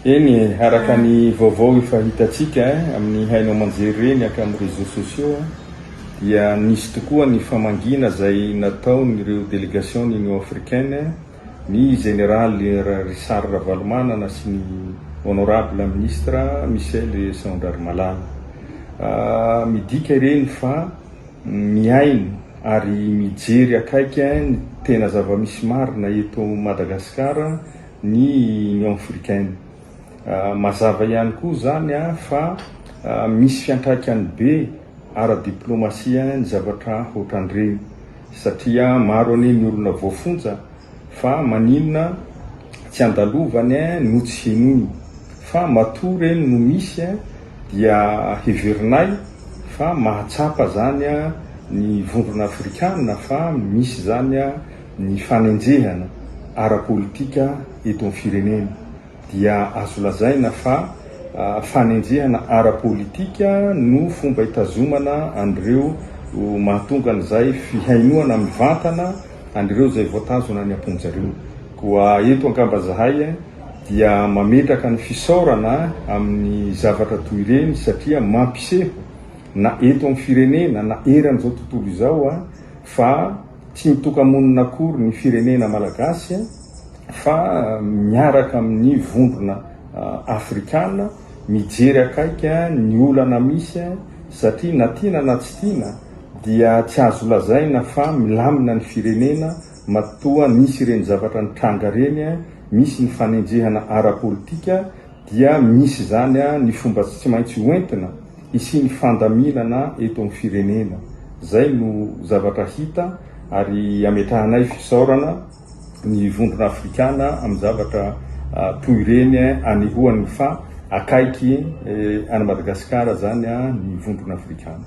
Eny araka ny vaovao efa hitatsika amin'ny hainao manjery reny aka amin'ny réseaux sociaux dia nisy tokoa ny famangina zay nataon'ireo délégation Union africaine ny général Richard Ravalomanana sy ny honorable ministre Michel Sandrarmalana. Midika ireny fa miaino ary mijery akaiky ny tena zava-misy marina eto Madagasikara ny Union africaine. Mazava ihany koa zany fa misy fiantraikany be ara-diplomasia ny zavatra ohatran'ireny satria maro anie ny olona voafonja fa maninona tsy andalovany no tsy henoiny fa matory eny no misy dia heverinay fa mahatsapa zany ny vondrona afrikana fa misy zany ny fanenjehana ara-politika eto amin'ny firenena. Dia azo lazaina fa fanenjehana ara-politika no fomba hitazomana an'ireo mahatonga an'izay fihainoana mivantana an'ireo zay voatazona ny amponjareo. Koa eto angamba zahay dia mametraka ny fisaorana amin'ny zavatra toy ireny satria mampiseho na eto amin'ny firenena na eran'izao tontolo izao fa tsy mitoka-monina akory ny firenena malagasy fa miaraka amin'ny vondrona afrikana mijery akaiky ny olana misy satria na tiana na tsy tiana dia tsy azo lazaina fa milamina ny firenena matoa misy ireny zavatra ny tranga reny misy ny fanenjehana ara-politika dia misy zany ny fomba tsy maintsy hoentina isy ny fandaminana eto amin'ny firenena. Zay no zavatra hita ary ametrahanay fisaorana ny vondrona afrikana amin'ny zavatra toy ireny anehoany fa akaiky any Madagasikara zany ny vondrona afrikana.